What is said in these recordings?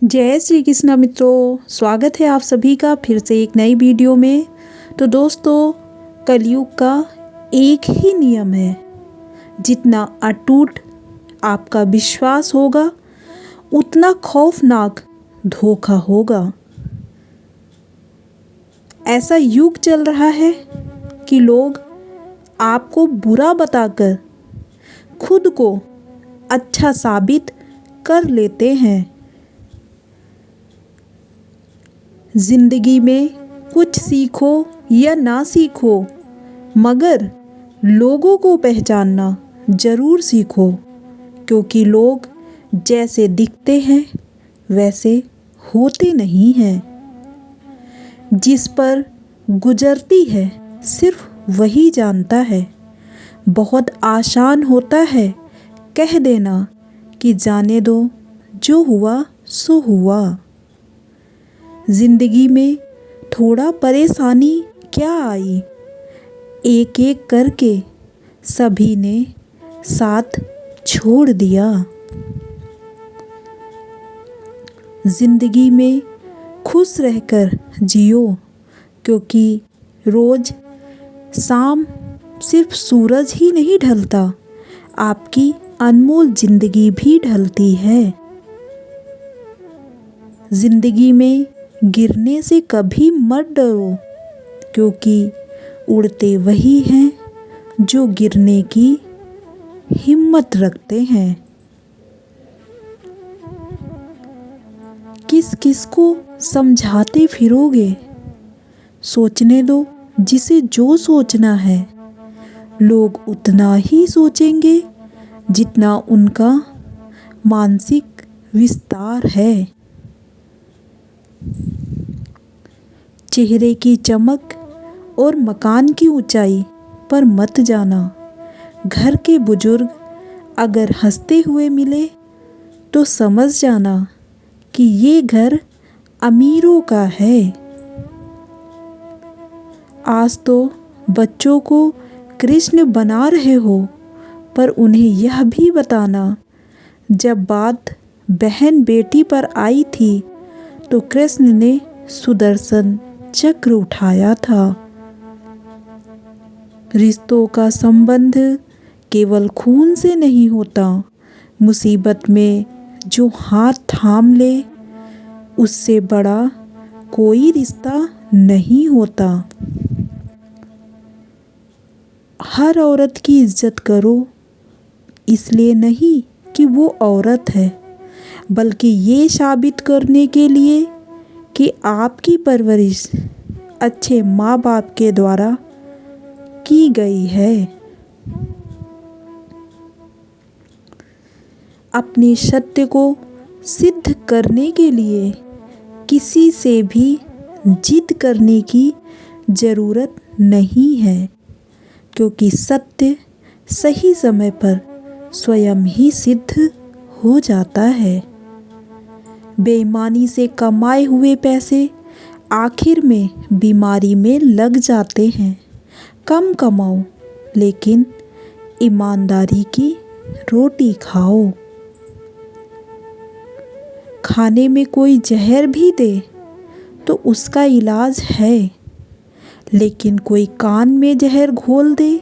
जय श्री कृष्णा मित्रों, स्वागत है आप सभी का फिर से एक नई वीडियो में। तो दोस्तों, कलयुग का एक ही नियम है, जितना अटूट आपका विश्वास होगा उतना खौफनाक धोखा होगा। ऐसा युग चल रहा है कि लोग आपको बुरा बताकर खुद को अच्छा साबित कर लेते हैं। जिंदगी में कुछ सीखो या ना सीखो, मगर लोगों को पहचानना ज़रूर सीखो, क्योंकि लोग जैसे दिखते हैं वैसे होते नहीं हैं। जिस पर गुजरती है सिर्फ वही जानता है। बहुत आसान होता है कह देना कि जाने दो, जो हुआ सो हुआ। जिंदगी में थोड़ा परेशानी क्या आई, एक एक करके सभी ने साथ छोड़ दिया। जिंदगी में खुश रहकर जियो, क्योंकि रोज शाम सिर्फ सूरज ही नहीं ढलता, आपकी अनमोल जिंदगी भी ढलती है। जिंदगी में गिरने से कभी मत डरो, क्योंकि उड़ते वही हैं जो गिरने की हिम्मत रखते हैं। किस किस को समझाते फिरोगे, सोचने दो जिसे जो सोचना है। लोग उतना ही सोचेंगे जितना उनका मानसिक विस्तार है। चेहरे की चमक और मकान की ऊंचाई पर मत जाना। घर के बुजुर्ग अगर हंसते हुए मिले तो समझ जाना कि ये घर अमीरों का है। आज तो बच्चों को कृष्ण बना रहे हो, पर उन्हें यह भी बताना, जब बात बहन बेटी पर आई थी तो कृष्ण ने सुदर्शन चक्र उठाया था। रिश्तों का संबंध केवल खून से नहीं होता, मुसीबत में जो हाथ थाम ले उससे बड़ा कोई रिश्ता नहीं होता। हर औरत की इज्जत करो, इसलिए नहीं कि वो औरत है, बल्कि ये साबित करने के लिए कि आपकी परवरिश अच्छे माँ बाप के द्वारा की गई है। अपने सत्य को सिद्ध करने के लिए किसी से भी जिद करने की ज़रूरत नहीं है, क्योंकि सत्य सही समय पर स्वयं ही सिद्ध हो जाता है। बेईमानी से कमाए हुए पैसे आखिर में बीमारी में लग जाते हैं। कम कमाओ, लेकिन ईमानदारी की रोटी खाओ। खाने में कोई जहर भी दे तो उसका इलाज है, लेकिन कोई कान में जहर घोल दे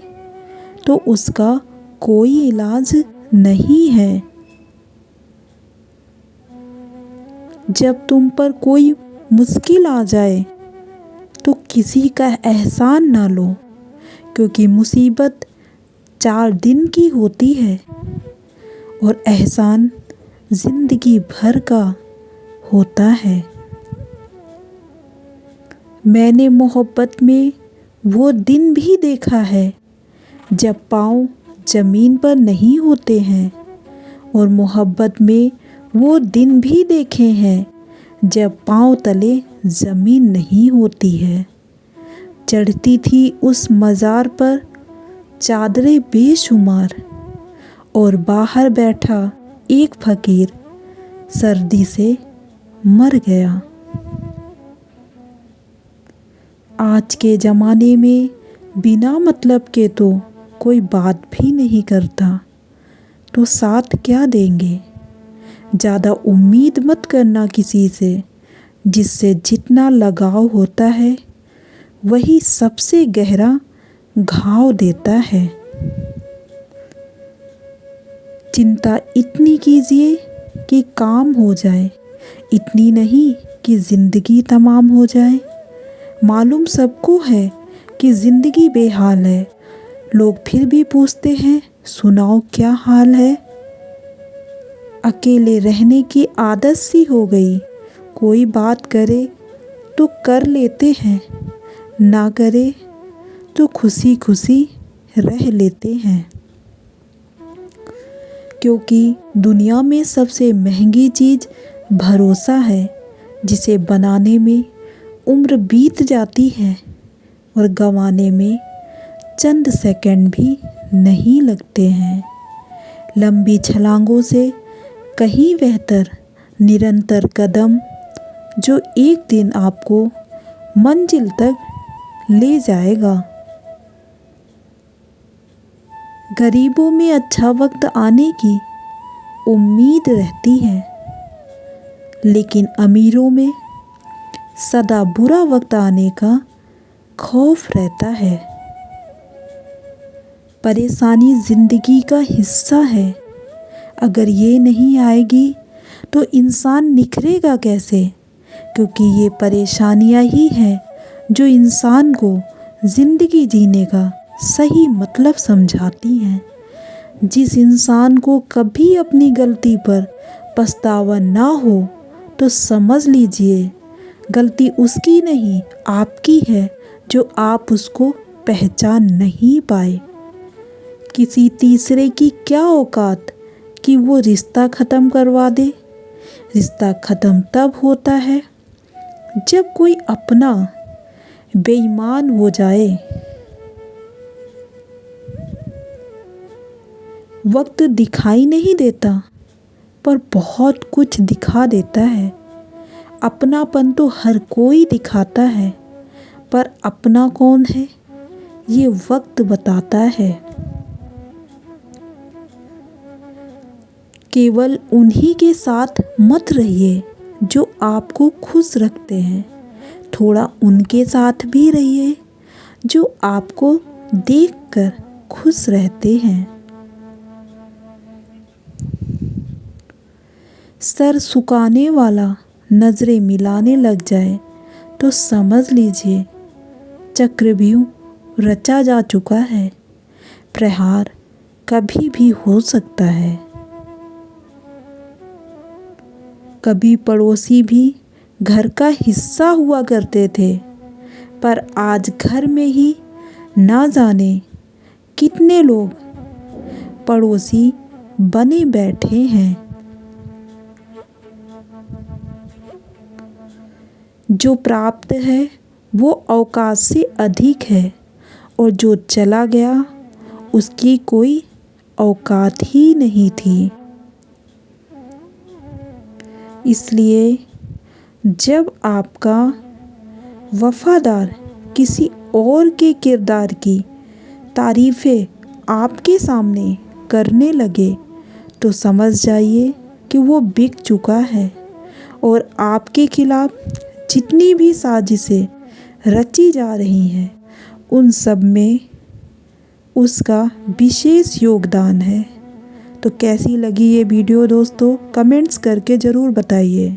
तो उसका कोई इलाज नहीं है। जब तुम पर कोई मुश्किल आ जाए तो किसी का एहसान ना लो, क्योंकि मुसीबत 4 दिन की होती है और एहसान जिंदगी भर का होता है। मैंने मोहब्बत में वो दिन भी देखा है जब पाँव जमीन पर नहीं होते हैं, और मोहब्बत में वो दिन भी देखे हैं जब पाँव तले ज़मीन नहीं होती है। चढ़ती थी उस मज़ार पर चादरें बेशुमार, और बाहर बैठा एक फ़कीर सर्दी से मर गया। आज के ज़माने में बिना मतलब के तो कोई बात भी नहीं करता, तो साथ क्या देंगे। ज़्यादा उम्मीद मत करना किसी से, जिससे जितना लगाव होता है वही सबसे गहरा घाव देता है। चिंता इतनी कीजिए कि काम हो जाए, इतनी नहीं कि ज़िंदगी तमाम हो जाए। मालूम सबको है कि ज़िंदगी बेहाल है, लोग फिर भी पूछते हैं सुनाओ क्या हाल है। अकेले रहने की आदत सी हो गई, कोई बात करे तो कर लेते हैं, ना करे तो खुशी खुशी रह लेते हैं। क्योंकि दुनिया में सबसे महंगी चीज़ भरोसा है, जिसे बनाने में उम्र बीत जाती है और गंवाने में चंद सेकंड भी नहीं लगते हैं। लंबी छलांगों से कहीं बेहतर निरंतर कदम, जो एक दिन आपको मंजिल तक ले जाएगा। गरीबों में अच्छा वक्त आने की उम्मीद रहती है, लेकिन अमीरों में सदा बुरा वक्त आने का खौफ रहता है। परेशानी ज़िंदगी का हिस्सा है, अगर ये नहीं आएगी तो इंसान निखरेगा कैसे? क्योंकि ये परेशानियाँ ही हैं जो इंसान को ज़िंदगी जीने का सही मतलब समझाती हैं। जिस इंसान को कभी अपनी गलती पर पछतावा ना हो तो समझ लीजिए गलती उसकी नहीं आपकी है, जो आप उसको पहचान नहीं पाए। किसी तीसरे की क्या औकात कि वो रिश्ता ख़त्म करवा दे। रिश्ता ख़त्म तब होता है जब कोई अपना बेईमान हो जाए। वक्त दिखाई नहीं देता, पर बहुत कुछ दिखा देता है। अपनापन तो हर कोई दिखाता है, पर अपना कौन है ये वक्त बताता है। केवल उन्हीं के साथ मत रहिए जो आपको खुश रखते हैं, थोड़ा उनके साथ भी रहिए जो आपको देखकर खुश रहते हैं। सर झुकाने वाला नजरें मिलाने लग जाए तो समझ लीजिए चक्रव्यूह रचा जा चुका है। प्रहार कभी भी हो सकता है। कभी पड़ोसी भी घर का हिस्सा हुआ करते थे, पर आज घर में ही ना जाने कितने लोग पड़ोसी बने बैठे हैं। जो प्राप्त है वो औकात से अधिक है, और जो चला गया उसकी कोई औकात ही नहीं थी। इसलिए जब आपका वफादार किसी और के किरदार की तारीफ़ें आपके सामने करने लगे तो समझ जाइए कि वो बिक चुका है, और आपके खिलाफ जितनी भी साजिशें रची जा रही हैं उन सब में उसका विशेष योगदान है। तो कैसी लगी ये वीडियो दोस्तों, कमेंट्स करके ज़रूर बताइए।